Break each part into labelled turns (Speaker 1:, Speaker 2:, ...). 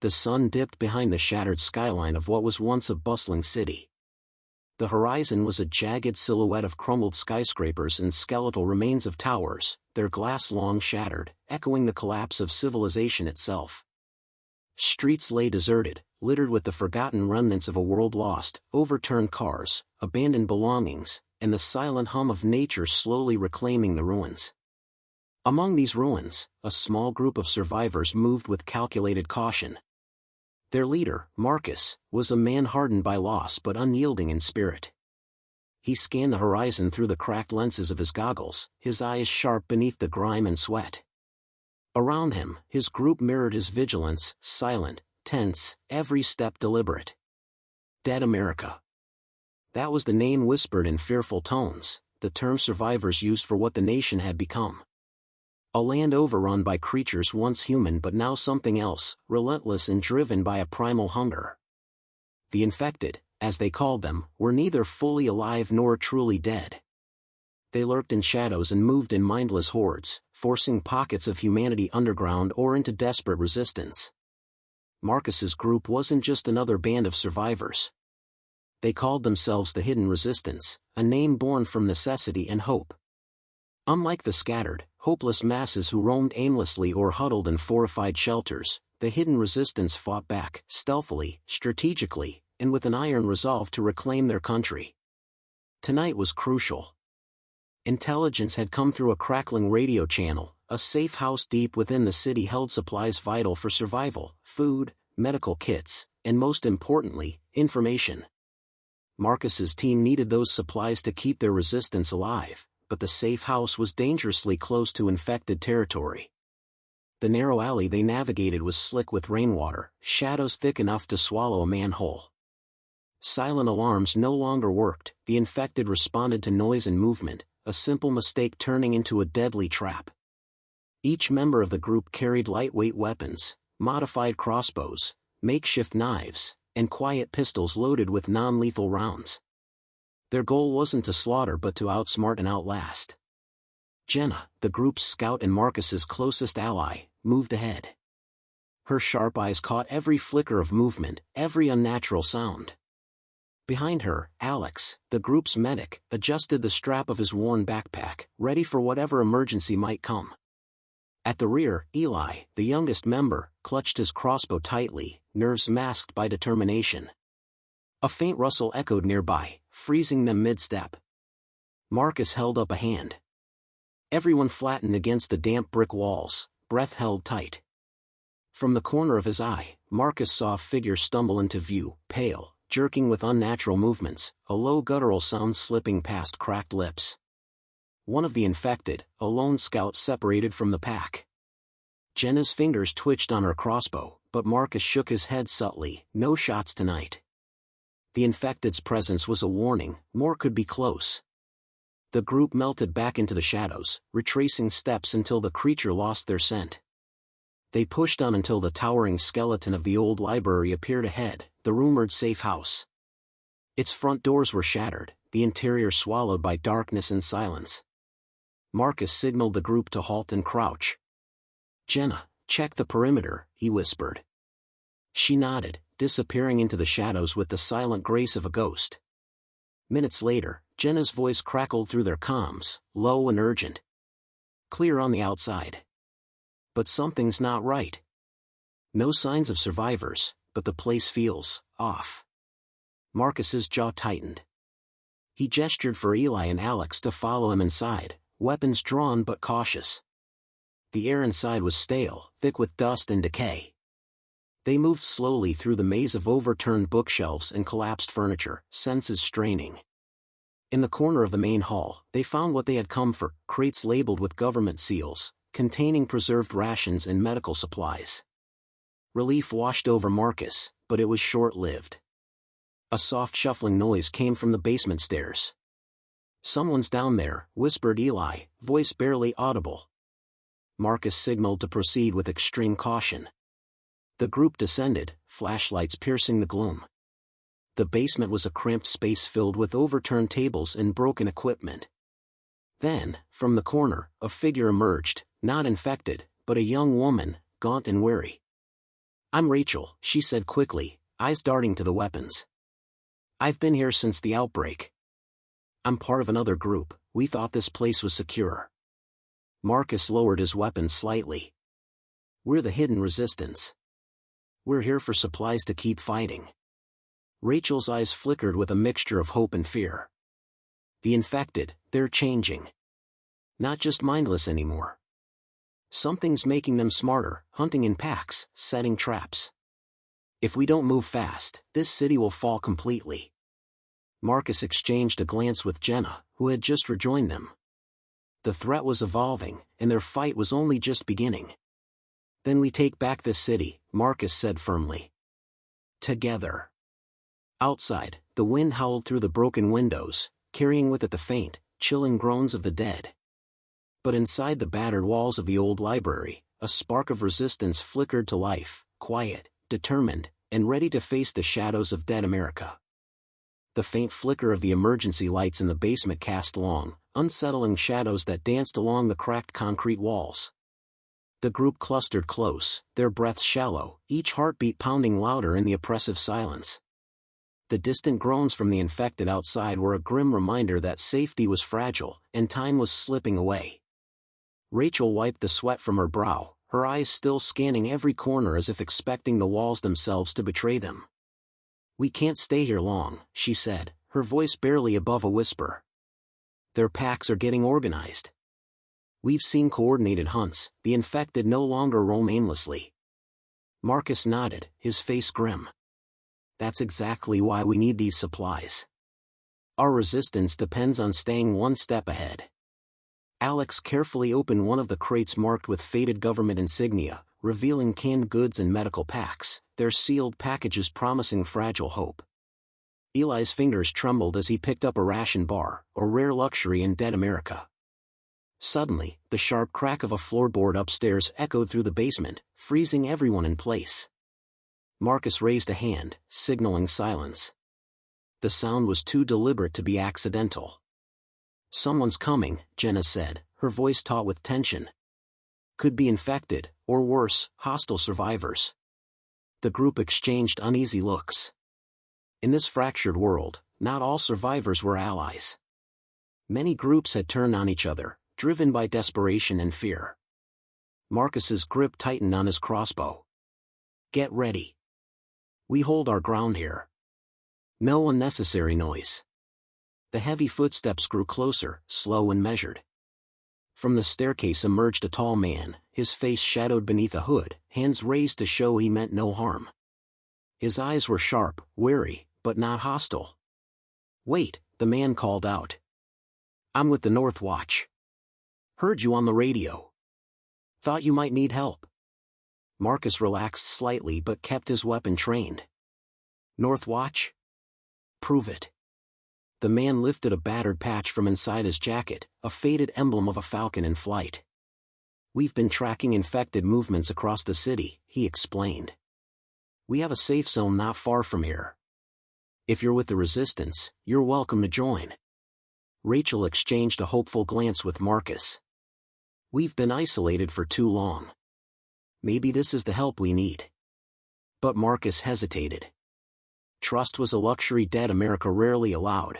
Speaker 1: The sun dipped behind the shattered skyline of what was once a bustling city. The horizon was a jagged silhouette of crumbled skyscrapers and skeletal remains of towers, their glass long shattered, echoing the collapse of civilization itself. Streets lay deserted, littered with the forgotten remnants of a world lost, overturned cars, abandoned belongings, and the silent hum of nature slowly reclaiming the ruins. Among these ruins, a small group of survivors moved with calculated caution. Their leader, Marcus, was a man hardened by loss but unyielding in spirit. He scanned the horizon through the cracked lenses of his goggles, his eyes sharp beneath the grime and sweat. Around him, his group mirrored his vigilance, silent, tense, every step deliberate. Dead America. That was the name whispered in fearful tones, the term survivors used for what the nation had become. A land overrun by creatures once human but now something else, relentless and driven by a primal hunger. The infected, as they called them, were neither fully alive nor truly dead. They lurked in shadows and moved in mindless hordes, forcing pockets of humanity underground or into desperate resistance. Marcus's group wasn't just another band of survivors. They called themselves the Hidden Resistance, a name born from necessity and hope. Unlike the scattered, hopeless masses who roamed aimlessly or huddled in fortified shelters, the Hidden Resistance fought back, stealthily, strategically, and with an iron resolve to reclaim their country. Tonight was crucial. Intelligence had come through a crackling radio channel. A safe house deep within the city held supplies vital for survival, food, medical kits, and most importantly, information. Marcus's team needed those supplies to keep their resistance alive, but the safe house was dangerously close to infected territory. The narrow alley they navigated was slick with rainwater, shadows thick enough to swallow a man whole. Silent alarms no longer worked, the infected responded to noise and movement, a simple mistake turning into a deadly trap. Each member of the group carried lightweight weapons, modified crossbows, makeshift knives, and quiet pistols loaded with non-lethal rounds. Their goal wasn't to slaughter but to outsmart and outlast. Jenna, the group's scout and Marcus's closest ally, moved ahead. Her sharp eyes caught every flicker of movement, every unnatural sound. Behind her, Alex, the group's medic, adjusted the strap of his worn backpack, ready for whatever emergency might come. At the rear, Eli, the youngest member, clutched his crossbow tightly, nerves masked by determination. A faint rustle echoed nearby, freezing them mid-step. Marcus held up a hand. Everyone flattened against the damp brick walls, breath held tight. From the corner of his eye, Marcus saw a figure stumble into view, pale, jerking with unnatural movements, a low guttural sound slipping past cracked lips. One of the infected, a lone scout separated from the pack. Jenna's fingers twitched on her crossbow, but Marcus shook his head subtly, no shots tonight. The infected's presence was a warning, more could be close. The group melted back into the shadows, retracing steps until the creature lost their scent. They pushed on until the towering skeleton of the old library appeared ahead, the rumored safe house. Its front doors were shattered, the interior swallowed by darkness and silence. Marcus signaled the group to halt and crouch. "Jenna, check the perimeter," he whispered. She nodded, disappearing into the shadows with the silent grace of a ghost. Minutes later, Jenna's voice crackled through their comms, low and urgent. "Clear on the outside. But something's not right. No signs of survivors, but the place feels off." Marcus's jaw tightened. He gestured for Eli and Alex to follow him inside, weapons drawn but cautious. The air inside was stale, thick with dust and decay. They moved slowly through the maze of overturned bookshelves and collapsed furniture, senses straining. In the corner of the main hall, they found what they had come for, crates labeled with government seals, containing preserved rations and medical supplies. Relief washed over Marcus, but it was short-lived. A soft shuffling noise came from the basement stairs. "Someone's down there," whispered Eli, voice barely audible. Marcus signaled to proceed with extreme caution. The group descended, flashlights piercing the gloom. The basement was a cramped space filled with overturned tables and broken equipment. Then, from the corner, a figure emerged, not infected, but a young woman, gaunt and weary. I'm Rachel, she said quickly, eyes darting to the weapons. I've been here since the outbreak. I'm part of another group, we thought this place was secure. Marcus lowered his weapon slightly. We're the hidden resistance. We're here for supplies to keep fighting. Rachel's eyes flickered with a mixture of hope and fear. The infected, they're changing. Not just mindless anymore. Something's making them smarter, hunting in packs, setting traps. If we don't move fast, this city will fall completely. Marcus exchanged a glance with Jenna, who had just rejoined them. The threat was evolving, and their fight was only just beginning. Then we take back this city, Marcus said firmly. Together. Outside, the wind howled through the broken windows, carrying with it the faint, chilling groans of the dead. But inside the battered walls of the old library, a spark of resistance flickered to life, quiet, determined, and ready to face the shadows of dead America. The faint flicker of the emergency lights in the basement cast long, unsettling shadows that danced along the cracked concrete walls. The group clustered close, their breaths shallow, each heartbeat pounding louder in the oppressive silence. The distant groans from the infected outside were a grim reminder that safety was fragile, and time was slipping away. Rachel wiped the sweat from her brow, her eyes still scanning every corner as if expecting the walls themselves to betray them. We can't stay here long, she said, her voice barely above a whisper. Their packs are getting organized. We've seen coordinated hunts, the infected no longer roam aimlessly. Marcus nodded, his face grim. That's exactly why we need these supplies. Our resistance depends on staying one step ahead. Alex carefully opened one of the crates marked with faded government insignia, revealing canned goods and medical packs, their sealed packages promising fragile hope. Eli's fingers trembled as he picked up a ration bar, a rare luxury in dead America. Suddenly, the sharp crack of a floorboard upstairs echoed through the basement, freezing everyone in place. Marcus raised a hand, signaling silence. The sound was too deliberate to be accidental. Someone's coming, Jenna said, her voice taut with tension. Could be infected, or worse, hostile survivors. The group exchanged uneasy looks. In this fractured world, not all survivors were allies. Many groups had turned on each other, driven by desperation and fear. Marcus's grip tightened on his crossbow. Get ready. We hold our ground here. No unnecessary noise. The heavy footsteps grew closer, slow and measured. From the staircase emerged a tall man, his face shadowed beneath a hood, hands raised to show he meant no harm. His eyes were sharp, wary, but not hostile. Wait, the man called out. I'm with the North Watch. Heard you on the radio. Thought you might need help. Marcus relaxed slightly but kept his weapon trained. North Watch? Prove it. The man lifted a battered patch from inside his jacket, a faded emblem of a falcon in flight. We've been tracking infected movements across the city, he explained. We have a safe zone not far from here. If you're with the resistance, you're welcome to join. Rachel exchanged a hopeful glance with Marcus. We've been isolated for too long. Maybe this is the help we need. But Marcus hesitated. Trust was a luxury dead America rarely allowed.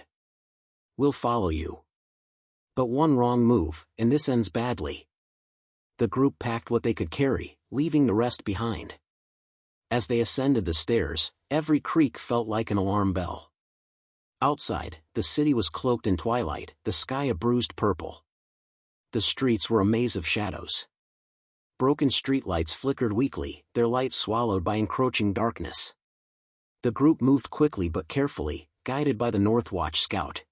Speaker 1: We'll follow you. But one wrong move, and this ends badly. The group packed what they could carry, leaving the rest behind. As they ascended the stairs, every creak felt like an alarm bell. Outside, the city was cloaked in twilight, the sky a bruised purple. The streets were a maze of shadows. Broken streetlights flickered weakly, their light swallowed by encroaching darkness. The group moved quickly but carefully, guided by the North Watch scout.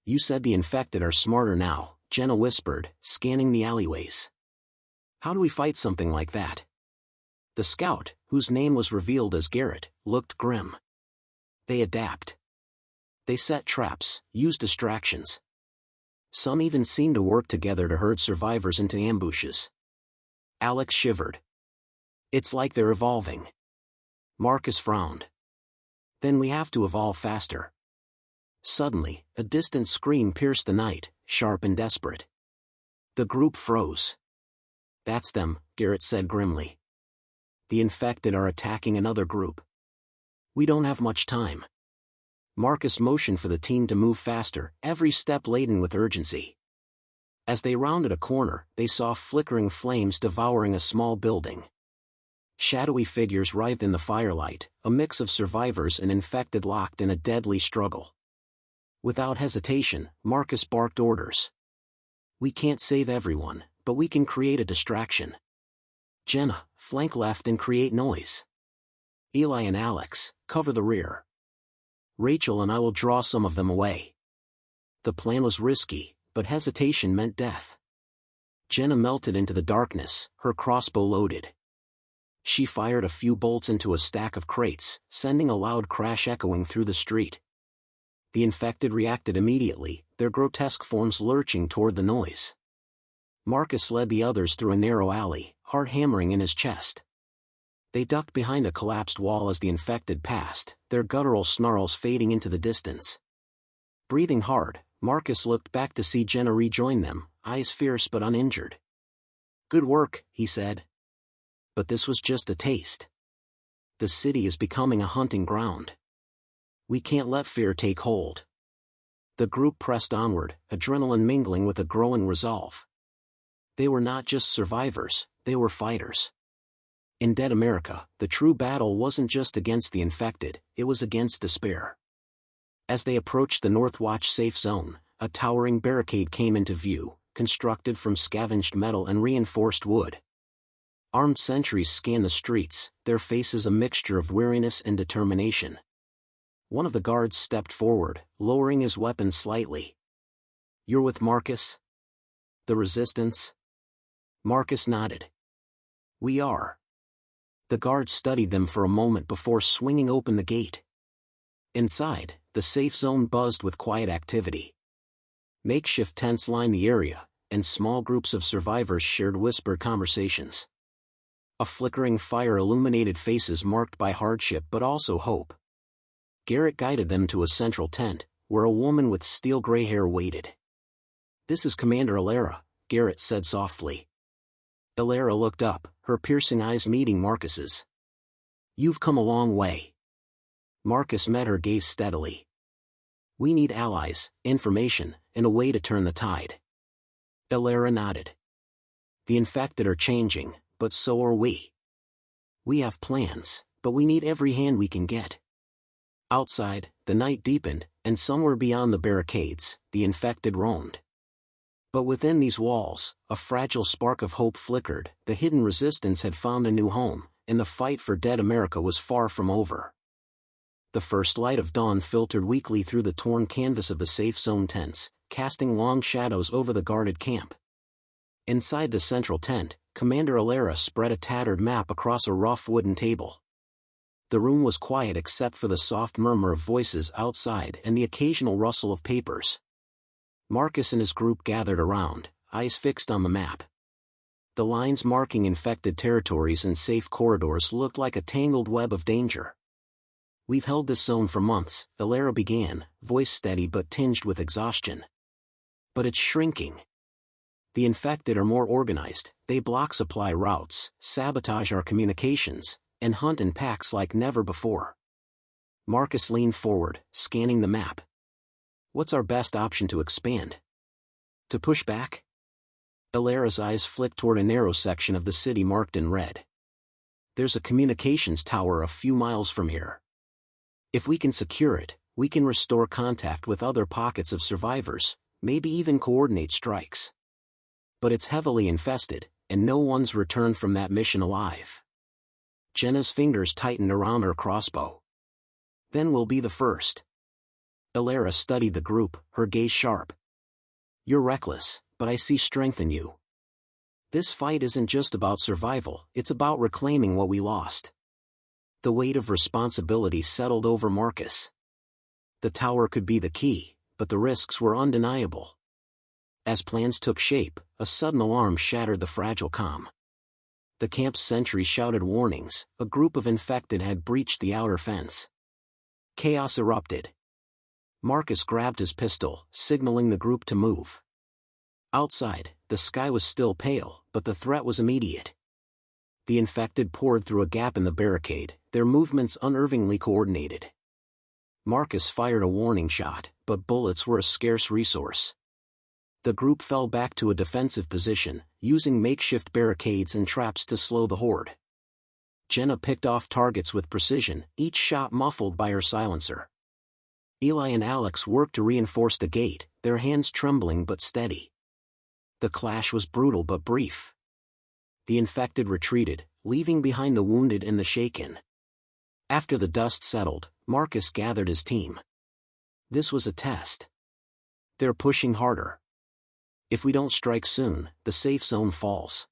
Speaker 1: You said the infected are smarter now, Jenna whispered, scanning the alleyways. How do we fight something like that? The scout, whose name was revealed as Garrett, looked grim. They adapt. They set traps, use distractions. Some even seem to work together to herd survivors into ambushes. Alex shivered. It's like they're evolving. Marcus frowned. Then we have to evolve faster. Suddenly, a distant scream pierced the night, sharp and desperate. The group froze. That's them, Garrett said grimly. The infected are attacking another group. We don't have much time. Marcus motioned for the team to move faster, every step laden with urgency. As they rounded a corner, they saw flickering flames devouring a small building. Shadowy figures writhed in the firelight, a mix of survivors and infected locked in a deadly struggle. Without hesitation, Marcus barked orders. We can't save everyone, but we can create a distraction. Jenna, flank left and create noise. Eli and Alex, cover the rear. Rachel and I will draw some of them away. The plan was risky, but hesitation meant death. Jenna melted into the darkness, her crossbow loaded. She fired a few bolts into a stack of crates, sending a loud crash echoing through the street. The infected reacted immediately, their grotesque forms lurching toward the noise. Marcus led the others through a narrow alley, heart hammering in his chest. They ducked behind a collapsed wall as the infected passed, their guttural snarls fading into the distance. Breathing hard, Marcus looked back to see Jenna rejoin them, eyes fierce but uninjured. Good work, he said. But this was just a taste. The city is becoming a hunting ground. We can't let fear take hold. The group pressed onward, adrenaline mingling with a growing resolve. They were not just survivors, they were fighters. In Dead America, the true battle wasn't just against the infected, it was against despair. As they approached the North Watch safe zone, a towering barricade came into view, constructed from scavenged metal and reinforced wood. Armed sentries scanned the streets, their faces a mixture of weariness and determination. One of the guards stepped forward, lowering his weapon slightly. You're with Marcus? The Resistance? Marcus nodded. We are. The guard studied them for a moment before swinging open the gate. Inside, the safe zone buzzed with quiet activity. Makeshift tents lined the area, and small groups of survivors shared whispered conversations. A flickering fire illuminated faces marked by hardship but also hope. Garrett guided them to a central tent, where a woman with steel-gray hair waited. This is Commander Alara, Garrett said softly. Alara looked up, her piercing eyes meeting Marcus's. You've come a long way. Marcus met her gaze steadily. We need allies, information, and a way to turn the tide. Alara nodded. The infected are changing, but so are we. We have plans, but we need every hand we can get. Outside, the night deepened, and somewhere beyond the barricades, the infected roamed. But within these walls, a fragile spark of hope flickered. The hidden resistance had found a new home, and the fight for Dead America was far from over. The first light of dawn filtered weakly through the torn canvas of the safe zone tents, casting long shadows over the guarded camp. Inside the central tent, Commander Alara spread a tattered map across a rough wooden table. The room was quiet except for the soft murmur of voices outside and the occasional rustle of papers. Marcus and his group gathered around, eyes fixed on the map. The lines marking infected territories and safe corridors looked like a tangled web of danger. We've held this zone for months, Alara began, voice steady but tinged with exhaustion. But it's shrinking. The infected are more organized, they block supply routes, sabotage our communications, and hunt in packs like never before. Marcus leaned forward, scanning the map. What's our best option to expand? To push back? Alara's eyes flicked toward a narrow section of the city marked in red. There's a communications tower a few miles from here. If we can secure it, we can restore contact with other pockets of survivors, maybe even coordinate strikes. But it's heavily infested, and no one's returned from that mission alive. Jenna's fingers tightened around her crossbow. Then we'll be the first. Alara studied the group, her gaze sharp. You're reckless, but I see strength in you. This fight isn't just about survival, it's about reclaiming what we lost. The weight of responsibility settled over Marcus. The tower could be the key, but the risks were undeniable. As plans took shape, a sudden alarm shattered the fragile calm. The camp's sentry shouted warnings, a group of infected had breached the outer fence. Chaos erupted. Marcus grabbed his pistol, signaling the group to move. Outside, the sky was still pale, but the threat was immediate. The infected poured through a gap in the barricade, their movements unnervingly coordinated. Marcus fired a warning shot, but bullets were a scarce resource. The group fell back to a defensive position, using makeshift barricades and traps to slow the horde. Jenna picked off targets with precision, each shot muffled by her silencer. Eli and Alex worked to reinforce the gate, their hands trembling but steady. The clash was brutal but brief. The infected retreated, leaving behind the wounded and the shaken. After the dust settled, Marcus gathered his team. This was a test. They're pushing harder. If we don't strike soon, the safe zone falls.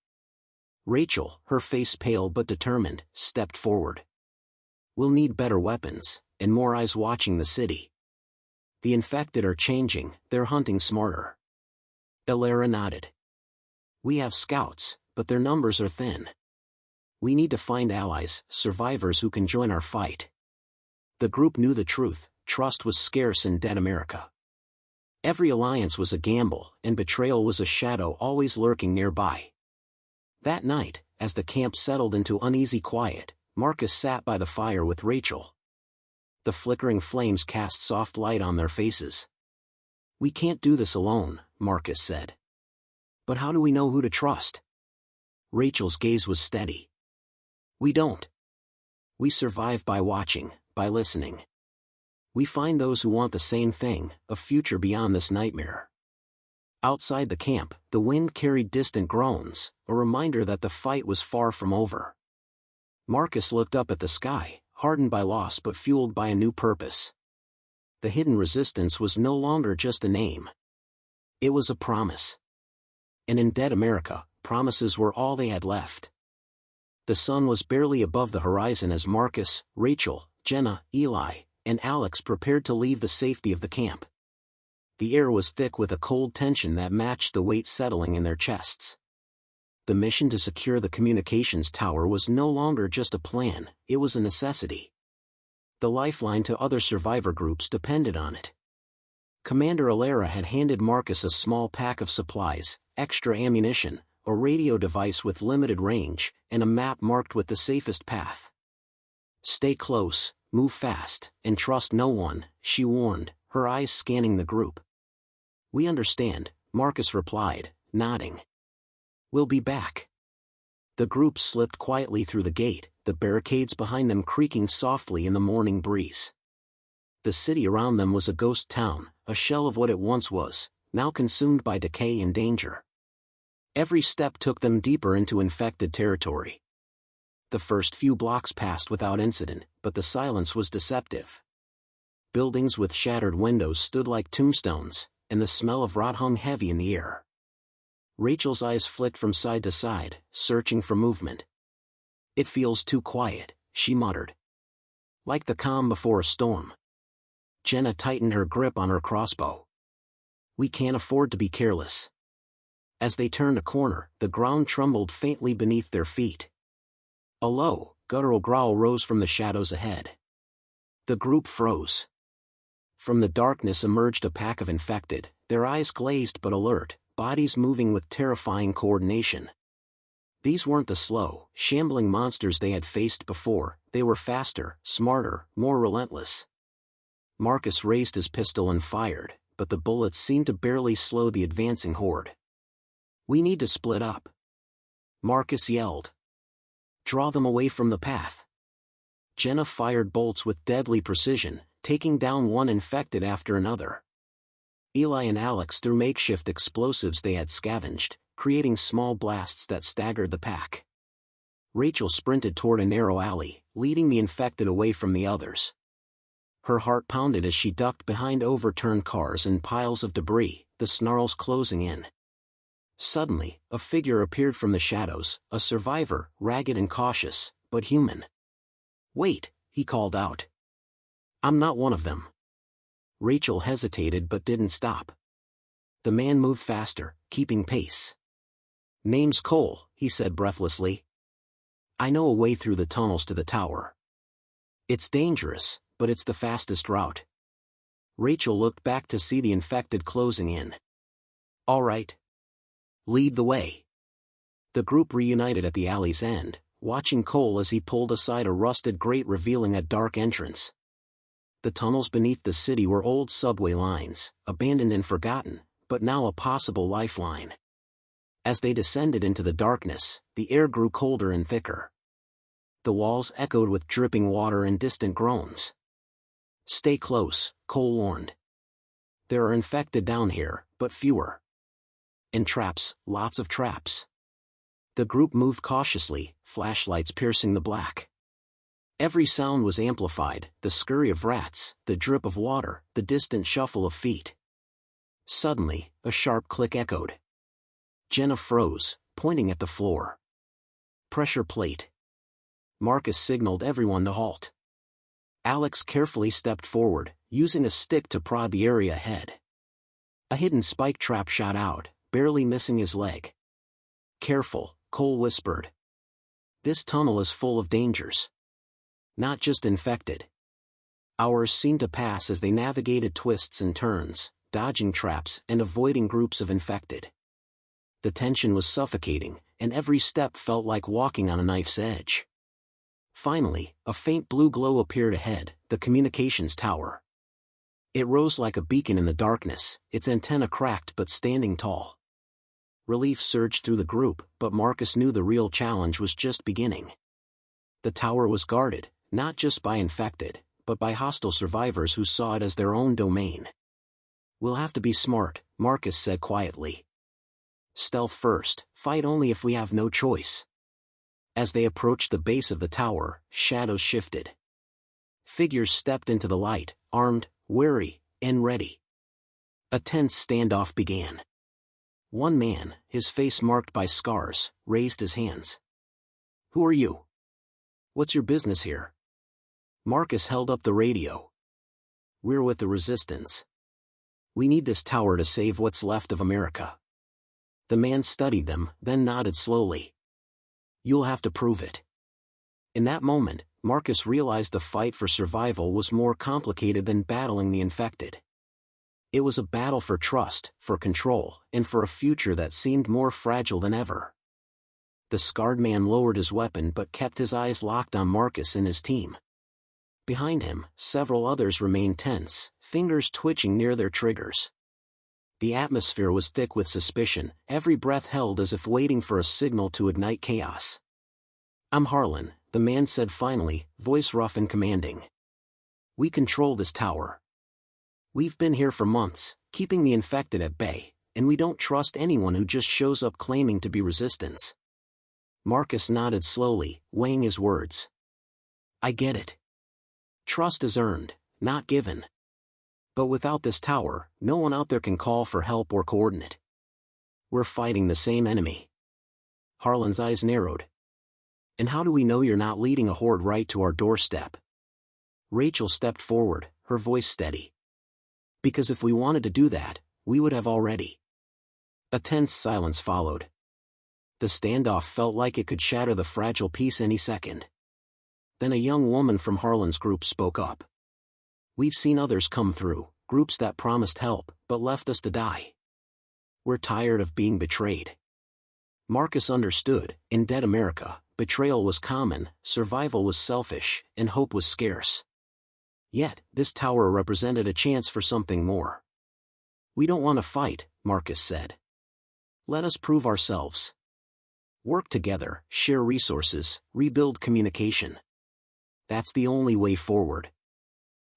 Speaker 1: Rachel, her face pale but determined, stepped forward. We'll need better weapons, and more eyes watching the city. The infected are changing, they're hunting smarter. Elara nodded. We have scouts, but their numbers are thin. We need to find allies, survivors who can join our fight. The group knew the truth, trust was scarce in Dead America. Every alliance was a gamble, and betrayal was a shadow always lurking nearby. That night, as the camp settled into uneasy quiet, Marcus sat by the fire with Rachel. The flickering flames cast soft light on their faces. We can't do this alone, Marcus said. But how do we know who to trust? Rachel's gaze was steady. We don't. We survive by watching, by listening. We find those who want the same thing, a future beyond this nightmare. Outside the camp, the wind carried distant groans, a reminder that the fight was far from over. Marcus looked up at the sky, hardened by loss but fueled by a new purpose. The hidden resistance was no longer just a name. It was a promise. And in Dead America, promises were all they had left. The sun was barely above the horizon as Marcus, Rachel, Jenna, Eli, and Alex prepared to leave the safety of the camp. The air was thick with a cold tension that matched the weight settling in their chests. The mission to secure the communications tower was no longer just a plan, it was a necessity. The lifeline to other survivor groups depended on it. Commander Elara had handed Marcus a small pack of supplies, extra ammunition, a radio device with limited range, and a map marked with the safest path. Stay close, move fast, and trust no one, she warned, her eyes scanning the group. We understand, Marcus replied, nodding. We'll be back. The group slipped quietly through the gate, the barricades behind them creaking softly in the morning breeze. The city around them was a ghost town, a shell of what it once was, now consumed by decay and danger. Every step took them deeper into infected territory. The first few blocks passed without incident, but the silence was deceptive. Buildings with shattered windows stood like tombstones, and the smell of rot hung heavy in the air. Rachel's eyes flicked from side to side, searching for movement. It feels too quiet, she muttered. Like the calm before a storm. Jenna tightened her grip on her crossbow. We can't afford to be careless. As they turned a corner, the ground trembled faintly beneath their feet. A low, guttural growl rose from the shadows ahead. The group froze. From the darkness emerged a pack of infected, their eyes glazed but alert, bodies moving with terrifying coordination. These weren't the slow, shambling monsters they had faced before, they were faster, smarter, more relentless. Marcus raised his pistol and fired, but the bullets seemed to barely slow the advancing horde. We need to split up. Marcus yelled. Draw them away from the path. Jenna fired bolts with deadly precision, taking down one infected after another. Eli and Alex threw makeshift explosives they had scavenged, creating small blasts that staggered the pack. Rachel sprinted toward a narrow alley, leading the infected away from the others. Her heart pounded as she ducked behind overturned cars and piles of debris, the snarls closing in. Suddenly, a figure appeared from the shadows, a survivor, ragged and cautious, but human. Wait, he called out. I'm not one of them. Rachel hesitated but didn't stop. The man moved faster, keeping pace. Name's Cole, he said breathlessly. I know a way through the tunnels to the tower. It's dangerous, but it's the fastest route. Rachel looked back to see the infected closing in. All right. Lead the way. The group reunited at the alley's end, watching Cole as he pulled aside a rusted grate revealing a dark entrance. The tunnels beneath the city were old subway lines, abandoned and forgotten, but now a possible lifeline. As they descended into the darkness, the air grew colder and thicker. The walls echoed with dripping water and distant groans. "Stay close," Cole warned. "There are infected down here, but fewer. And traps, lots of traps." The group moved cautiously, flashlights piercing the black. Every sound was amplified, the scurry of rats, the drip of water, the distant shuffle of feet. Suddenly, a sharp click echoed. Jenna froze, pointing at the floor. "Pressure plate." Marcus signaled everyone to halt. Alex carefully stepped forward, using a stick to prod the area ahead. A hidden spike trap shot out, barely missing his leg. "Careful," Cole whispered. "This tunnel is full of dangers. Not just infected." Hours seemed to pass as they navigated twists and turns, dodging traps and avoiding groups of infected. The tension was suffocating, and every step felt like walking on a knife's edge. Finally, a faint blue glow appeared ahead, the communications tower. It rose like a beacon in the darkness, its antenna cracked but standing tall. Relief surged through the group, but Marcus knew the real challenge was just beginning. The tower was guarded, not just by infected, but by hostile survivors who saw it as their own domain. "We'll have to be smart," Marcus said quietly. "Stealth first, fight only if we have no choice." As they approached the base of the tower, shadows shifted. Figures stepped into the light, armed, wary, and ready. A tense standoff began. One man, his face marked by scars, raised his hands. "Who are you? What's your business here?" Marcus held up the radio. "We're with the Resistance. We need this tower to save what's left of America." The man studied them, then nodded slowly. "You'll have to prove it." In that moment, Marcus realized the fight for survival was more complicated than battling the infected. It was a battle for trust, for control, and for a future that seemed more fragile than ever. The scarred man lowered his weapon but kept his eyes locked on Marcus and his team. Behind him, several others remained tense, fingers twitching near their triggers. The atmosphere was thick with suspicion, every breath held as if waiting for a signal to ignite chaos. "I'm Harlan," the man said finally, voice rough and commanding. "We control this tower. We've been here for months, keeping the infected at bay, and we don't trust anyone who just shows up claiming to be Resistance." Marcus nodded slowly, weighing his words. "I get it. Trust is earned, not given. But without this tower, no one out there can call for help or coordinate. We're fighting the same enemy." Harlan's eyes narrowed. "And how do we know you're not leading a horde right to our doorstep?" Rachel stepped forward, her voice steady. "Because if we wanted to do that, we would have already." A tense silence followed. The standoff felt like it could shatter the fragile peace any second. Then a young woman from Harlan's group spoke up. "We've seen others come through, groups that promised help, but left us to die. We're tired of being betrayed." Marcus understood. In dead America, betrayal was common, survival was selfish, and hope was scarce. Yet, this tower represented a chance for something more. "We don't want to fight," Marcus said. "Let us prove ourselves. Work together, share resources, rebuild communication. That's the only way forward."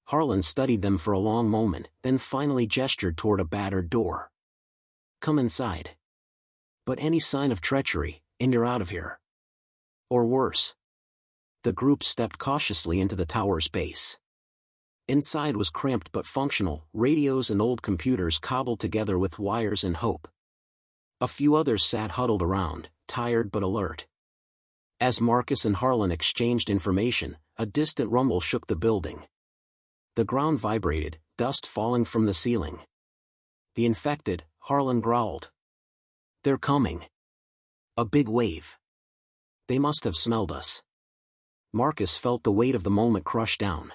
Speaker 1: Harlan studied them for a long moment, then finally gestured toward a battered door. "Come inside. But any sign of treachery, and you're out of here. Or worse." The group stepped cautiously into the tower's base. Inside was cramped but functional, radios and old computers cobbled together with wires and hope. A few others sat huddled around, tired but alert. As Marcus and Harlan exchanged information, a distant rumble shook the building. The ground vibrated, dust falling from the ceiling. "The infected," Harlan growled. "They're coming. A big wave. They must have smelled us." Marcus felt the weight of the moment crush down.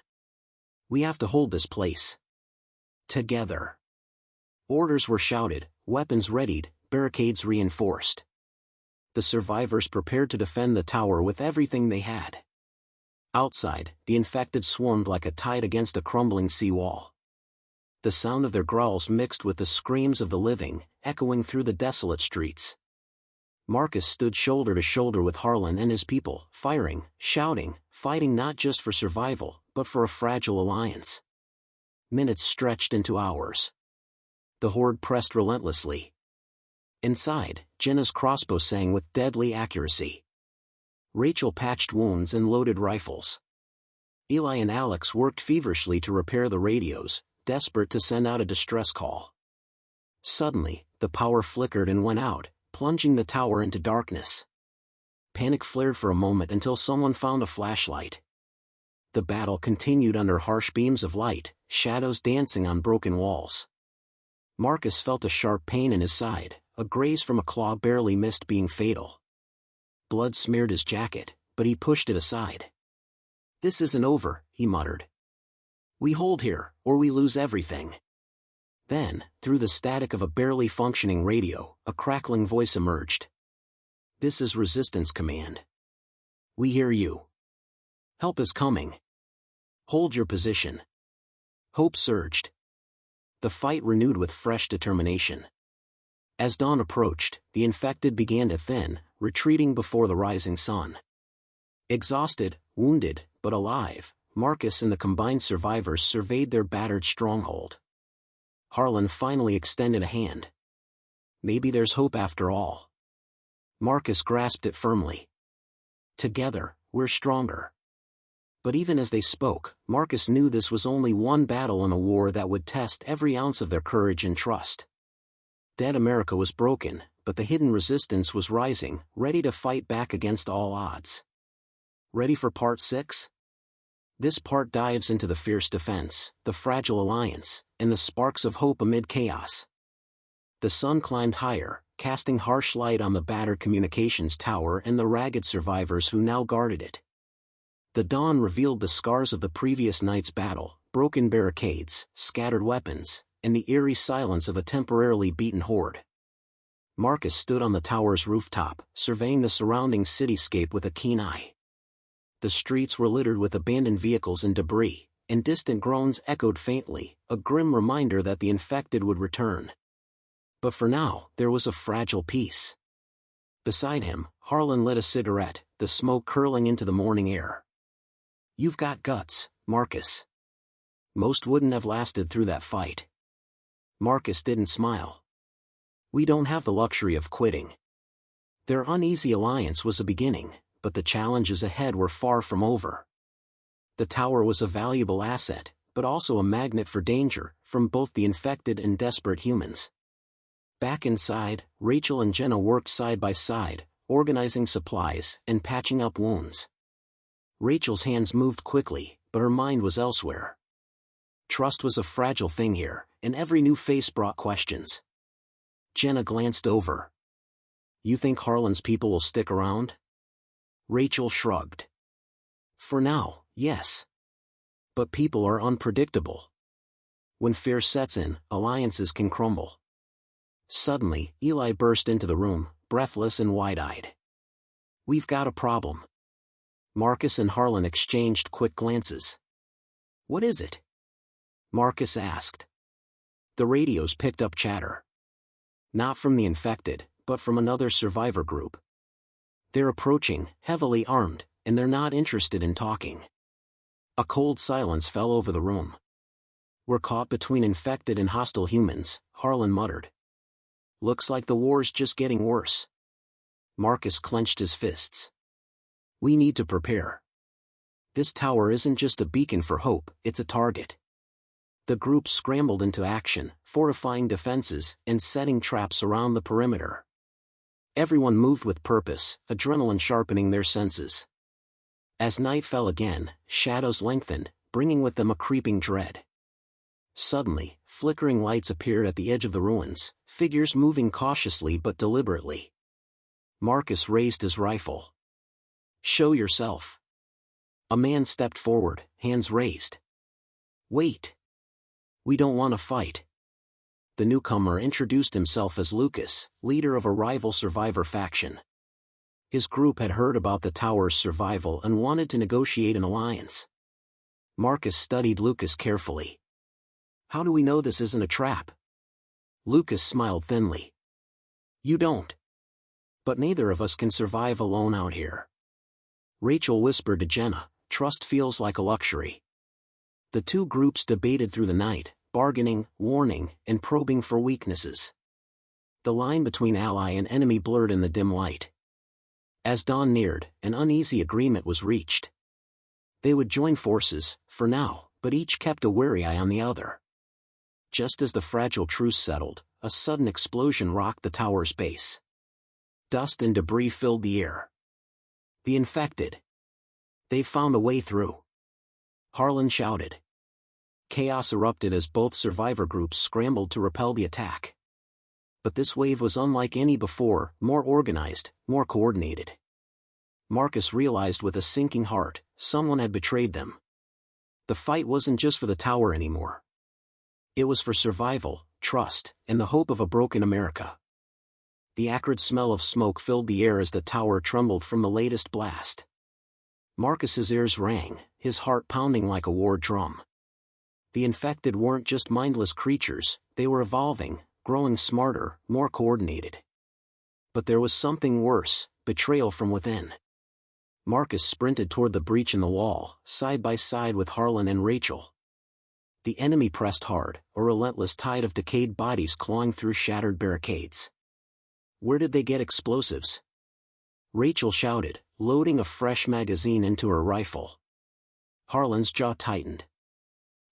Speaker 1: "We have to hold this place. Together." Orders were shouted, weapons readied, barricades reinforced. The survivors prepared to defend the tower with everything they had. Outside, the infected swarmed like a tide against a crumbling seawall. The sound of their growls mixed with the screams of the living, echoing through the desolate streets. Marcus stood shoulder to shoulder with Harlan and his people, firing, shouting, fighting not just for survival, but for a fragile alliance. Minutes stretched into hours. The horde pressed relentlessly. Inside, Jenna's crossbow sang with deadly accuracy. Rachel patched wounds and loaded rifles. Eli and Alex worked feverishly to repair the radios, desperate to send out a distress call. Suddenly, the power flickered and went out, plunging the tower into darkness. Panic flared for a moment until someone found a flashlight. The battle continued under harsh beams of light, shadows dancing on broken walls. Marcus felt a sharp pain in his side, a graze from a claw barely missed being fatal. Blood smeared his jacket, but he pushed it aside. "This isn't over," he muttered. "We hold here, or we lose everything." Then, through the static of a barely functioning radio, a crackling voice emerged. "This is Resistance Command. We hear you. Help is coming. Hold your position." Hope surged. The fight renewed with fresh determination. As dawn approached, the infected began to thin, retreating before the rising sun. Exhausted, wounded, but alive, Marcus and the combined survivors surveyed their battered stronghold. Harlan finally extended a hand. "Maybe there's hope after all." Marcus grasped it firmly. "Together, we're stronger." But even as they spoke, Marcus knew this was only one battle in a war that would test every ounce of their courage and trust. Dead America was broken, but the hidden resistance was rising, ready to fight back against all odds. Ready for Part 6? This part dives into the fierce defense, the fragile alliance, and the sparks of hope amid chaos. The sun climbed higher, casting harsh light on the battered communications tower and the ragged survivors who now guarded it. The dawn revealed the scars of the previous night's battle, broken barricades, scattered weapons, and the eerie silence of a temporarily beaten horde. Marcus stood on the tower's rooftop, surveying the surrounding cityscape with a keen eye. The streets were littered with abandoned vehicles and debris, and distant groans echoed faintly, a grim reminder that the infected would return. But for now, there was a fragile peace. Beside him, Harlan lit a cigarette, the smoke curling into the morning air. "You've got guts, Marcus. Most wouldn't have lasted through that fight." Marcus didn't smile. "We don't have the luxury of quitting." Their uneasy alliance was a beginning, but the challenges ahead were far from over. The tower was a valuable asset, but also a magnet for danger, from both the infected and desperate humans. Back inside, Rachel and Jenna worked side by side, organizing supplies and patching up wounds. Rachel's hands moved quickly, but her mind was elsewhere. Trust was a fragile thing here, and every new face brought questions. Jenna glanced over. "You think Harlan's people will stick around?" Rachel shrugged. "For now, yes. But people are unpredictable. When fear sets in, alliances can crumble." Suddenly, Eli burst into the room, breathless and wide-eyed. "We've got a problem." Marcus and Harlan exchanged quick glances. "What is it?" Marcus asked. The radios picked up chatter. Not from the infected, but from another survivor group. "They're approaching, heavily armed, and they're not interested in talking." A cold silence fell over the room. "We're caught between infected and hostile humans," Harlan muttered. "Looks like the war's just getting worse." Marcus clenched his fists. "We need to prepare. This tower isn't just a beacon for hope, it's a target." The group scrambled into action, fortifying defenses and setting traps around the perimeter. Everyone moved with purpose, adrenaline sharpening their senses. As night fell again, shadows lengthened, bringing with them a creeping dread. Suddenly, flickering lights appeared at the edge of the ruins, figures moving cautiously but deliberately. Marcus raised his rifle. "Show yourself." A man stepped forward, hands raised. "Wait. We don't want to fight." The newcomer introduced himself as Lucas, leader of a rival survivor faction. His group had heard about the tower's survival and wanted to negotiate an alliance. Marcus studied Lucas carefully. "How do we know this isn't a trap?" Lucas smiled thinly. "You don't. But neither of us can survive alone out here." Rachel whispered to Jenna, "Trust feels like a luxury." The two groups debated through the night, bargaining, warning, and probing for weaknesses. The line between ally and enemy blurred in the dim light. As dawn neared, an uneasy agreement was reached. They would join forces, for now, but each kept a wary eye on the other. Just as the fragile truce settled, a sudden explosion rocked the tower's base. Dust and debris filled the air. The infected. "They've found a way through," Harlan shouted. Chaos erupted as both survivor groups scrambled to repel the attack. But this wave was unlike any before, more organized, more coordinated. Marcus realized with a sinking heart, someone had betrayed them. The fight wasn't just for the tower anymore. It was for survival, trust, and the hope of a broken America. The acrid smell of smoke filled the air as the tower trembled from the latest blast. Marcus's ears rang, his heart pounding like a war drum. The infected weren't just mindless creatures, they were evolving, growing smarter, more coordinated. But there was something worse, betrayal from within. Marcus sprinted toward the breach in the wall, side by side with Harlan and Rachel. The enemy pressed hard, a relentless tide of decayed bodies clawing through shattered barricades. "Where did they get explosives?" Rachel shouted, loading a fresh magazine into her rifle. Harlan's jaw tightened.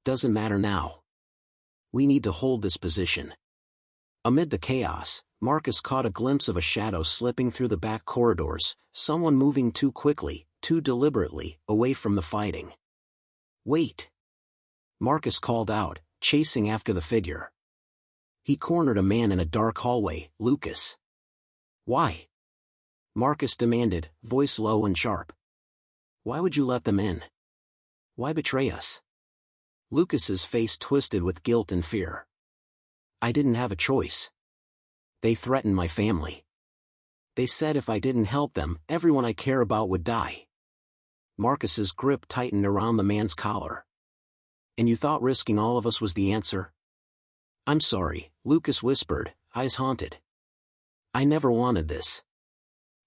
Speaker 1: "Doesn't matter now. We need to hold this position." Amid the chaos, Marcus caught a glimpse of a shadow slipping through the back corridors, someone moving too quickly, too deliberately, away from the fighting. "Wait!" Marcus called out, chasing after the figure. He cornered a man in a dark hallway, Lucas. "Why?" Marcus demanded, voice low and sharp. "Why would you let them in? Why betray us?" Lucas's face twisted with guilt and fear. "I didn't have a choice. They threatened my family. They said if I didn't help them, everyone I care about would die." Marcus's grip tightened around the man's collar. "And you thought risking all of us was the answer?" "I'm sorry," Lucas whispered, eyes haunted. "I never wanted this."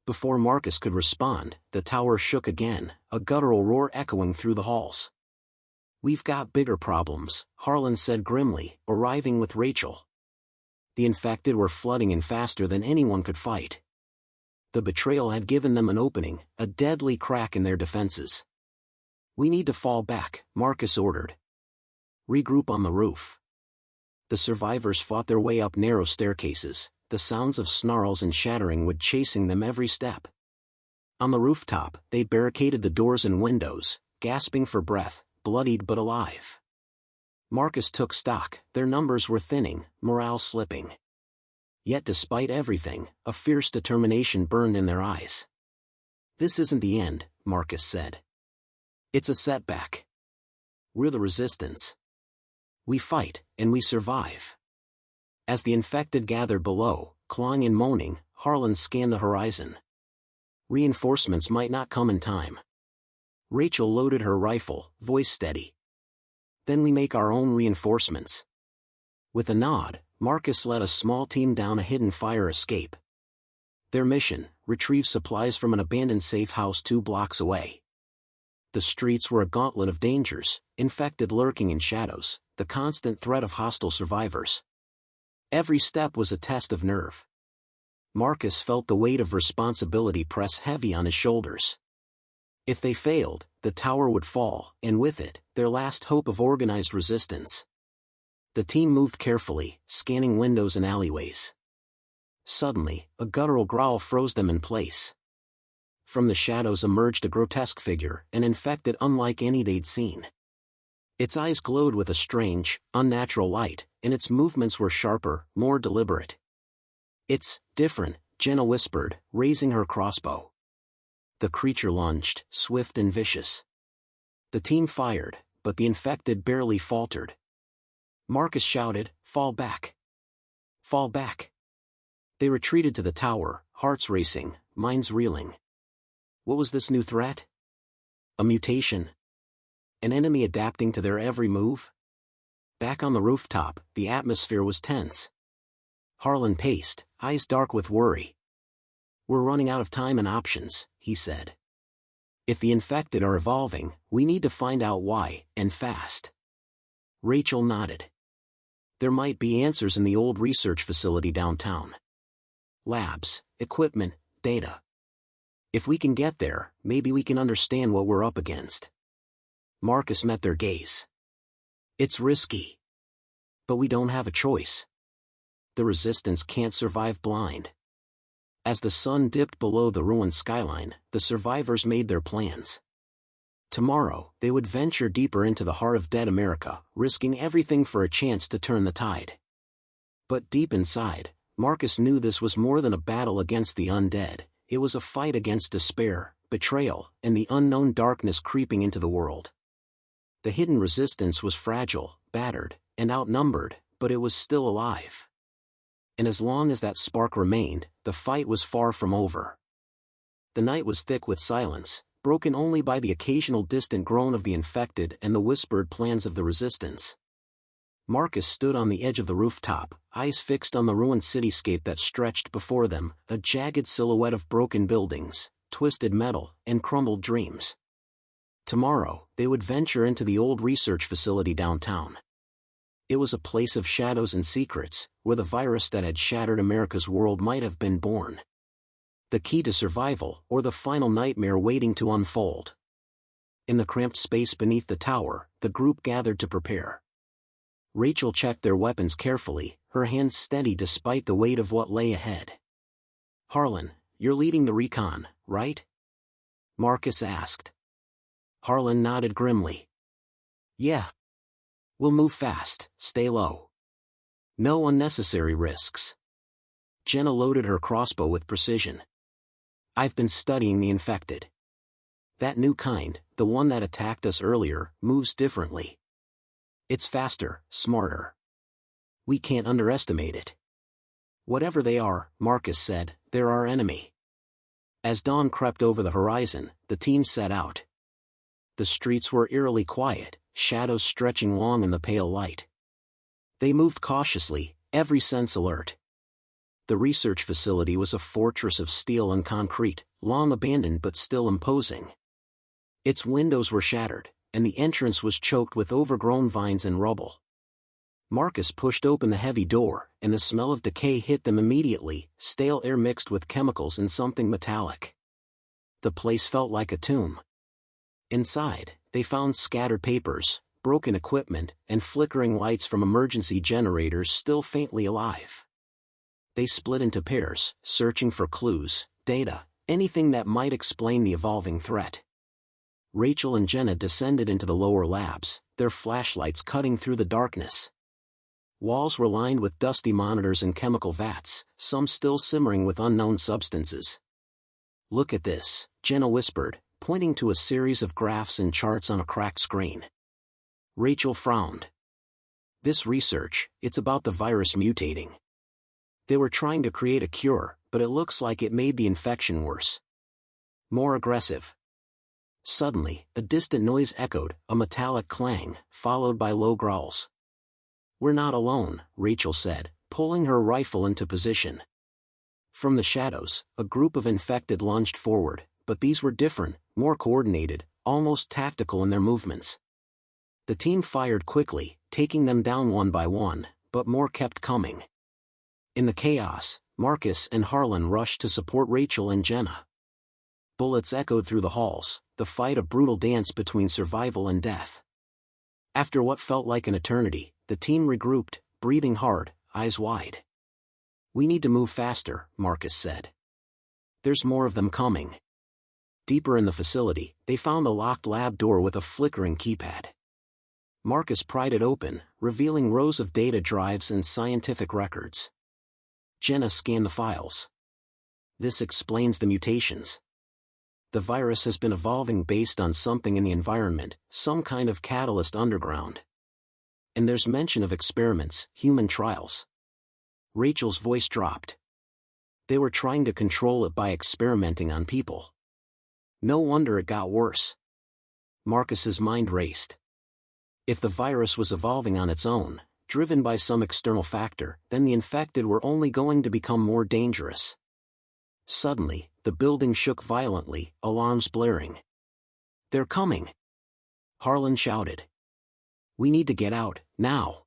Speaker 1: Before Marcus could respond, the tower shook again, a guttural roar echoing through the halls. "We've got bigger problems," Harlan said grimly, arriving with Rachel. The infected were flooding in faster than anyone could fight. The betrayal had given them an opening, a deadly crack in their defenses. "We need to fall back," Marcus ordered. "Regroup on the roof." The survivors fought their way up narrow staircases, the sounds of snarls and shattering wood chasing them every step. On the rooftop, they barricaded the doors and windows, gasping for breath, bloodied but alive. Marcus took stock, their numbers were thinning, morale slipping. Yet despite everything, a fierce determination burned in their eyes. "This isn't the end," Marcus said. "It's a setback. We're the resistance. We fight, and we survive." As the infected gathered below, clawing and moaning, Harlan scanned the horizon. Reinforcements might not come in time. Rachel loaded her rifle, voice steady. "Then we make our own reinforcements." With a nod, Marcus led a small team down a hidden fire escape. Their mission, retrieve supplies from an abandoned safe house 2 blocks away. The streets were a gauntlet of dangers, infected lurking in shadows, the constant threat of hostile survivors. Every step was a test of nerve. Marcus felt the weight of responsibility press heavy on his shoulders. If they failed, the tower would fall, and with it, their last hope of organized resistance. The team moved carefully, scanning windows and alleyways. Suddenly, a guttural growl froze them in place. From the shadows emerged a grotesque figure, an infected unlike any they'd seen. Its eyes glowed with a strange, unnatural light, and its movements were sharper, more deliberate. "It's different," Jenna whispered, raising her crossbow. The creature lunged, swift and vicious. The team fired, but the infected barely faltered. Marcus shouted, "Fall back! Fall back!" They retreated to the tower, hearts racing, minds reeling. What was this new threat? A mutation? An enemy adapting to their every move? Back on the rooftop, the atmosphere was tense. Harlan paced, eyes dark with worry. "We're running out of time and options," he said. "If the infected are evolving, we need to find out why, and fast." Rachel nodded. "There might be answers in the old research facility downtown. Labs, equipment, data. If we can get there, maybe we can understand what we're up against." Marcus met their gaze. "It's risky. But we don't have a choice. The resistance can't survive blind." As the sun dipped below the ruined skyline, the survivors made their plans. Tomorrow, they would venture deeper into the heart of dead America, risking everything for a chance to turn the tide. But deep inside, Marcus knew this was more than a battle against the undead. It was a fight against despair, betrayal, and the unknown darkness creeping into the world. The hidden resistance was fragile, battered, and outnumbered, but it was still alive. And as long as that spark remained, the fight was far from over. The night was thick with silence, broken only by the occasional distant groan of the infected and the whispered plans of the resistance. Marcus stood on the edge of the rooftop, eyes fixed on the ruined cityscape that stretched before them, a jagged silhouette of broken buildings, twisted metal, and crumbled dreams. Tomorrow, they would venture into the old research facility downtown. It was a place of shadows and secrets, where the virus that had shattered America's world might have been born. The key to survival, or the final nightmare waiting to unfold. In the cramped space beneath the tower, the group gathered to prepare. Rachel checked their weapons carefully, her hands steady despite the weight of what lay ahead. "Harlan, you're leading the recon, right?" Marcus asked. Harlan nodded grimly. "Yeah. We'll move fast, stay low. No unnecessary risks." Jenna loaded her crossbow with precision. "I've been studying the infected. That new kind, the one that attacked us earlier, moves differently. It's faster, smarter. We can't underestimate it." "Whatever they are," Marcus said, "they're our enemy." As dawn crept over the horizon, the team set out. The streets were eerily quiet, shadows stretching long in the pale light. They moved cautiously, every sense alert. The research facility was a fortress of steel and concrete, long abandoned but still imposing. Its windows were shattered, and the entrance was choked with overgrown vines and rubble. Marcus pushed open the heavy door, and the smell of decay hit them immediately, stale air mixed with chemicals and something metallic. The place felt like a tomb. Inside, they found scattered papers, broken equipment, and flickering lights from emergency generators still faintly alive. They split into pairs, searching for clues, data, anything that might explain the evolving threat. Rachel and Jenna descended into the lower labs, their flashlights cutting through the darkness. Walls were lined with dusty monitors and chemical vats, some still simmering with unknown substances. "Look at this," Jenna whispered, pointing to a series of graphs and charts on a cracked screen. Rachel frowned. "This research, it's about the virus mutating. They were trying to create a cure, but it looks like it made the infection worse. More aggressive." Suddenly, a distant noise echoed, a metallic clang, followed by low growls. "We're not alone," Rachel said, pulling her rifle into position. From the shadows, a group of infected lunged forward, but these were different, more coordinated, almost tactical in their movements. The team fired quickly, taking them down one by one, but more kept coming. In the chaos, Marcus and Harlan rushed to support Rachel and Jenna. Bullets echoed through the halls, the fight a brutal dance between survival and death. After what felt like an eternity, the team regrouped, breathing hard, eyes wide. "We need to move faster," Marcus said. "There's more of them coming." Deeper in the facility, they found a locked lab door with a flickering keypad. Marcus pried it open, revealing rows of data drives and scientific records. Jenna scanned the files. "This explains the mutations. The virus has been evolving based on something in the environment, some kind of catalyst underground. And there's mention of experiments, human trials." Rachel's voice dropped. "They were trying to control it by experimenting on people. No wonder it got worse. Marcus's mind raced. If the virus was evolving on its own, driven by some external factor, then the infected were only going to become more dangerous. Suddenly, the building shook violently, alarms blaring. "They're coming!" Harlan shouted. "We need to get out, now!"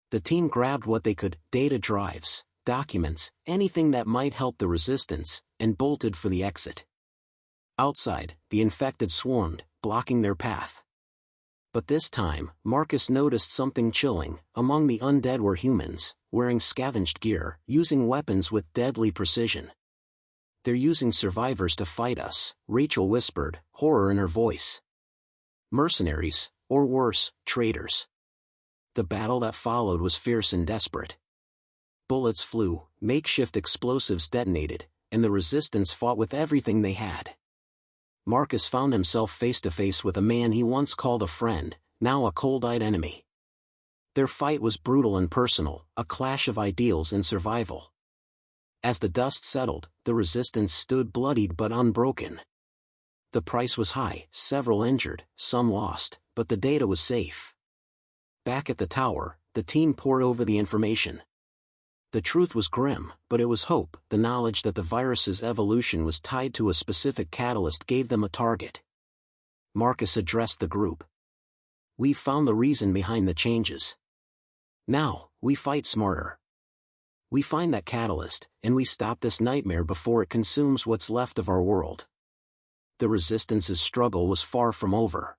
Speaker 1: The team grabbed what they could, data drives, documents, anything that might help the resistance, and bolted for the exit. Outside, the infected swarmed, blocking their path. But this time, Marcus noticed something chilling. Among the undead were humans, wearing scavenged gear, using weapons with deadly precision. "They're using survivors to fight us," Rachel whispered, horror in her voice. "Mercenaries, or worse, traitors." The battle that followed was fierce and desperate. Bullets flew, makeshift explosives detonated, and the resistance fought with everything they had. Marcus found himself face to face with a man he once called a friend, now a cold-eyed enemy. Their fight was brutal and personal, a clash of ideals and survival. As the dust settled, the resistance stood bloodied but unbroken. The price was high, several injured, some lost, but the data was safe. Back at the tower, the team pored over the information. The truth was grim, but it was hope. The knowledge that the virus's evolution was tied to a specific catalyst gave them a target. Marcus addressed the group. "We've found the reason behind the changes. Now, we fight smarter. We find that catalyst, and we stop this nightmare before it consumes what's left of our world." The resistance's struggle was far from over.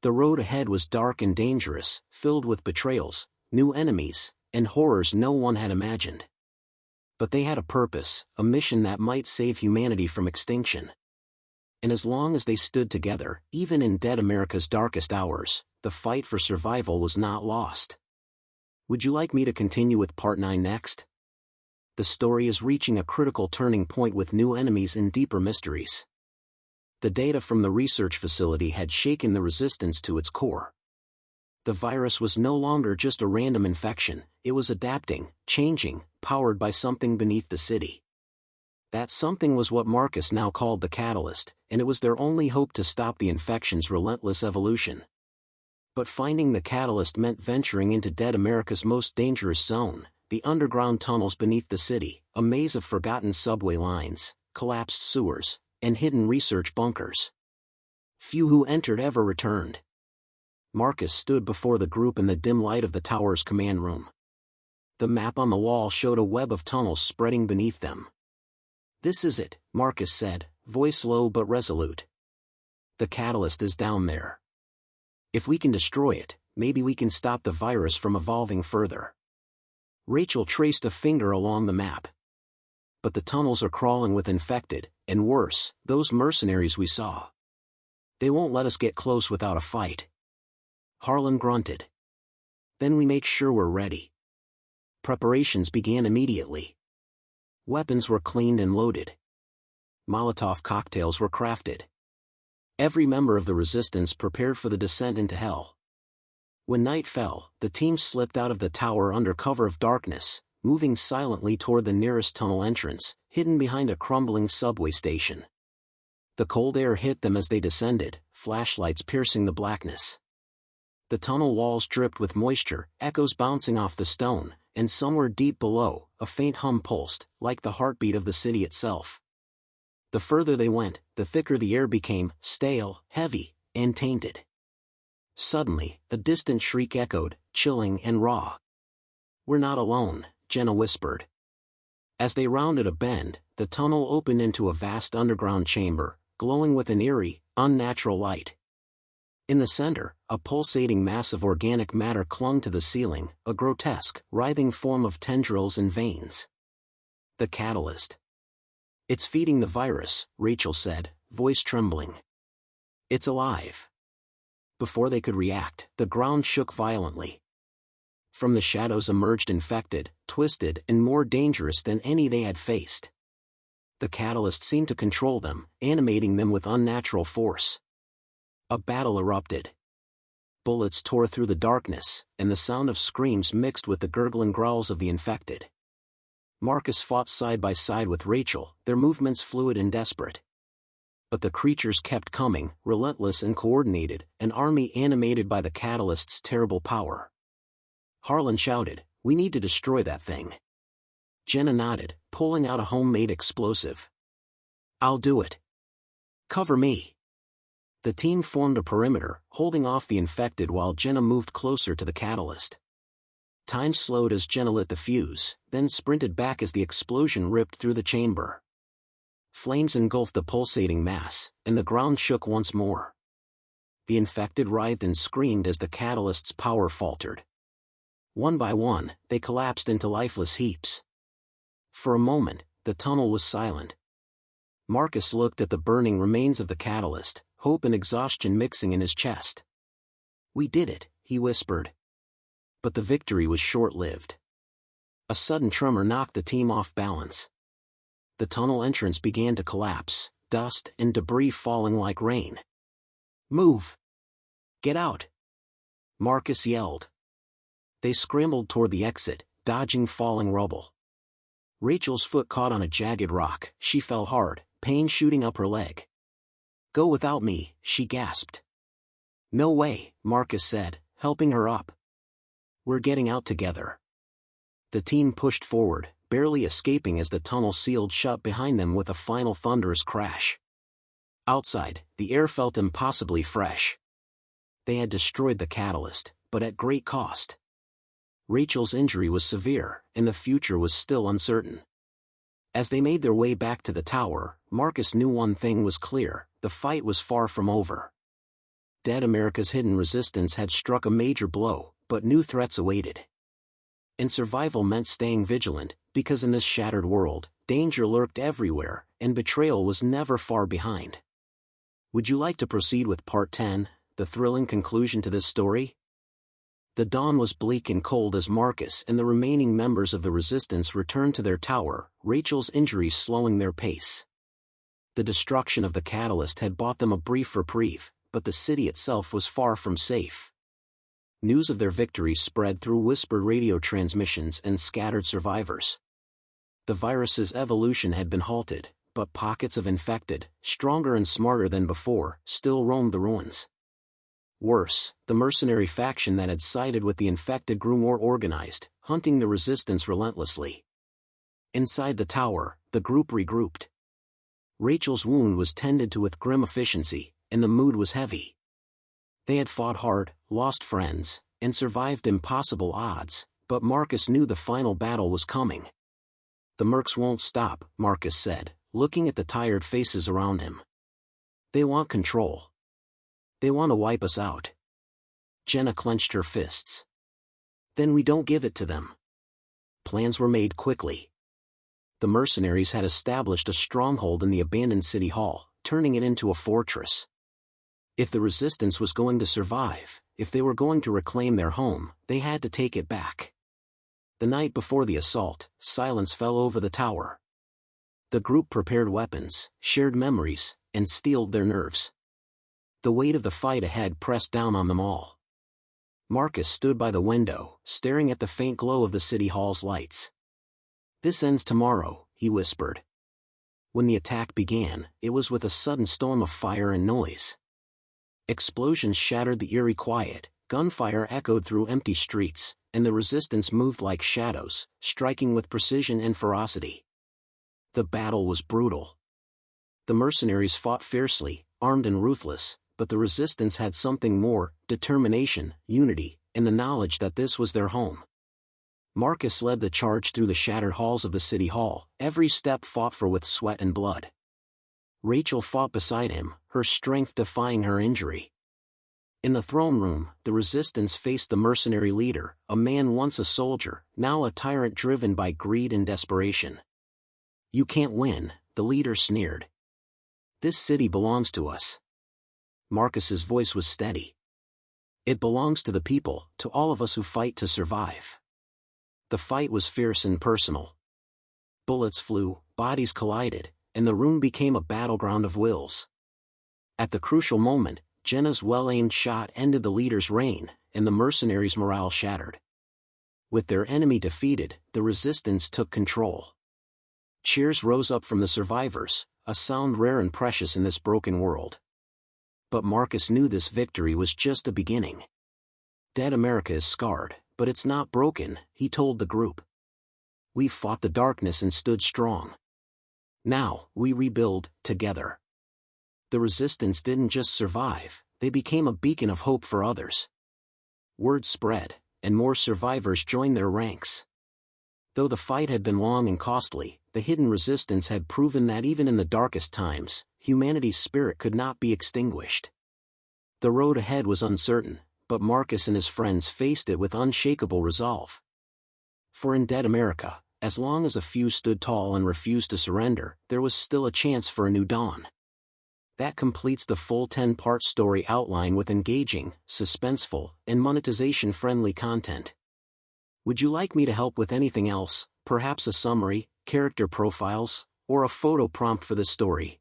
Speaker 1: The road ahead was dark and dangerous, filled with betrayals, new enemies, and horrors no one had imagined. But they had a purpose, a mission that might save humanity from extinction. And as long as they stood together, even in dead America's darkest hours, the fight for survival was not lost. Would you like me to continue with Part 9 next? The story is reaching a critical turning point with new enemies and deeper mysteries. The data from the research facility had shaken the resistance to its core. The virus was no longer just a random infection, it was adapting, changing, powered by something beneath the city. That something was what Marcus now called the catalyst, and it was their only hope to stop the infection's relentless evolution. But finding the catalyst meant venturing into dead America's most dangerous zone, the underground tunnels beneath the city, a maze of forgotten subway lines, collapsed sewers, and hidden research bunkers. Few who entered ever returned. Marcus stood before the group in the dim light of the tower's command room. The map on the wall showed a web of tunnels spreading beneath them. "This is it," Marcus said, voice low but resolute. "The catalyst is down there. If we can destroy it, maybe we can stop the virus from evolving further." Rachel traced a finger along the map. "But the tunnels are crawling with infected, and worse, those mercenaries we saw. They won't let us get close without a fight." Harlan grunted. "Then we make sure we're ready." Preparations began immediately. Weapons were cleaned and loaded. Molotov cocktails were crafted. Every member of the resistance prepared for the descent into hell. When night fell, the team slipped out of the tower under cover of darkness, moving silently toward the nearest tunnel entrance, hidden behind a crumbling subway station. The cold air hit them as they descended, flashlights piercing the blackness. The tunnel walls dripped with moisture, echoes bouncing off the stone, and somewhere deep below, a faint hum pulsed, like the heartbeat of the city itself. The further they went, the thicker the air became, stale, heavy, and tainted. Suddenly, a distant shriek echoed, chilling and raw. "We're not alone," Jenna whispered. As they rounded a bend, the tunnel opened into a vast underground chamber, glowing with an eerie, unnatural light. In the center, a pulsating mass of organic matter clung to the ceiling, a grotesque, writhing form of tendrils and veins. "The catalyst. It's feeding the virus," Rachel said, voice trembling. "It's alive." Before they could react, the ground shook violently. From the shadows emerged infected, twisted, and more dangerous than any they had faced. The catalyst seemed to control them, animating them with unnatural force. A battle erupted. Bullets tore through the darkness, and the sound of screams mixed with the gurgling growls of the infected. Marcus fought side by side with Rachel, their movements fluid and desperate. But the creatures kept coming, relentless and coordinated, an army animated by the catalyst's terrible power. Harlan shouted, "We need to destroy that thing." Jenna nodded, pulling out a homemade explosive. "I'll do it. Cover me." The team formed a perimeter, holding off the infected while Jenna moved closer to the catalyst. Time slowed as Jenna lit the fuse, then sprinted back as the explosion ripped through the chamber. Flames engulfed the pulsating mass, and the ground shook once more. The infected writhed and screamed as the catalyst's power faltered. One by one, they collapsed into lifeless heaps. For a moment, the tunnel was silent. Marcus looked at the burning remains of the catalyst, hope and exhaustion mixing in his chest. "We did it," he whispered. But the victory was short-lived. A sudden tremor knocked the team off balance. The tunnel entrance began to collapse, dust and debris falling like rain. "Move! Get out!" Marcus yelled. They scrambled toward the exit, dodging falling rubble. Rachel's foot caught on a jagged rock, she fell hard, pain shooting up her leg. "Go without me," she gasped. "No way," Marcus said, helping her up. "We're getting out together." The team pushed forward, barely escaping as the tunnel sealed shut behind them with a final thunderous crash. Outside, the air felt impossibly fresh. They had destroyed the catalyst, but at great cost. Rachel's injury was severe, and the future was still uncertain. As they made their way back to the tower, Marcus knew one thing was clear: the fight was far from over. Dead America's hidden resistance had struck a major blow, but new threats awaited. And survival meant staying vigilant, because in this shattered world, danger lurked everywhere, and betrayal was never far behind. Would you like to proceed with Part 10, the thrilling conclusion to this story? The dawn was bleak and cold as Marcus and the remaining members of the resistance returned to their tower, Rachel's injuries slowing their pace. The destruction of the catalyst had bought them a brief reprieve, but the city itself was far from safe. News of their victory spread through whispered radio transmissions and scattered survivors. The virus's evolution had been halted, but pockets of infected, stronger and smarter than before, still roamed the ruins. Worse, the mercenary faction that had sided with the infected grew more organized, hunting the resistance relentlessly. Inside the tower, the group regrouped. Rachel's wound was tended to with grim efficiency, and the mood was heavy. They had fought hard, lost friends, and survived impossible odds, but Marcus knew the final battle was coming. "The mercs won't stop," Marcus said, looking at the tired faces around him. "They want control. They want to wipe us out." Jenna clenched her fists. "Then we don't give it to them." Plans were made quickly. The mercenaries had established a stronghold in the abandoned city hall, turning it into a fortress. If the resistance was going to survive, if they were going to reclaim their home, they had to take it back. The night before the assault, silence fell over the tower. The group prepared weapons, shared memories, and steeled their nerves. The weight of the fight ahead pressed down on them all. Marcus stood by the window, staring at the faint glow of the city hall's lights. "This ends tomorrow," he whispered. When the attack began, it was with a sudden storm of fire and noise. Explosions shattered the eerie quiet, gunfire echoed through empty streets, and the resistance moved like shadows, striking with precision and ferocity. The battle was brutal. The mercenaries fought fiercely, armed and ruthless, but the resistance had something more: determination, unity, and the knowledge that this was their home. Marcus led the charge through the shattered halls of the city hall, every step fought for with sweat and blood. Rachel fought beside him, her strength defying her injury. In the throne room, the resistance faced the mercenary leader, a man once a soldier, now a tyrant driven by greed and desperation. "You can't win," the leader sneered. "This city belongs to us." Marcus's voice was steady. "It belongs to the people, to all of us who fight to survive." The fight was fierce and personal. Bullets flew, bodies collided, and the room became a battleground of wills. At the crucial moment, Jenna's well-aimed shot ended the leader's reign, and the mercenaries' morale shattered. With their enemy defeated, the resistance took control. Cheers rose up from the survivors, a sound rare and precious in this broken world. But Marcus knew this victory was just a beginning. Dead America is scarred, but it's not broken, he told the group. We've fought the darkness and stood strong. Now, we rebuild, together. The resistance didn't just survive, they became a beacon of hope for others. Word spread, and more survivors joined their ranks. Though the fight had been long and costly, the hidden resistance had proven that even in the darkest times, humanity's spirit could not be extinguished. The road ahead was uncertain, but Marcus and his friends faced it with unshakable resolve. For in Dead America, as long as a few stood tall and refused to surrender, there was still a chance for a new dawn. That completes the full 10-part story outline with engaging, suspenseful, and monetization-friendly content. Would you like me to help with anything else, perhaps a summary, character profiles, or a photo prompt for this story?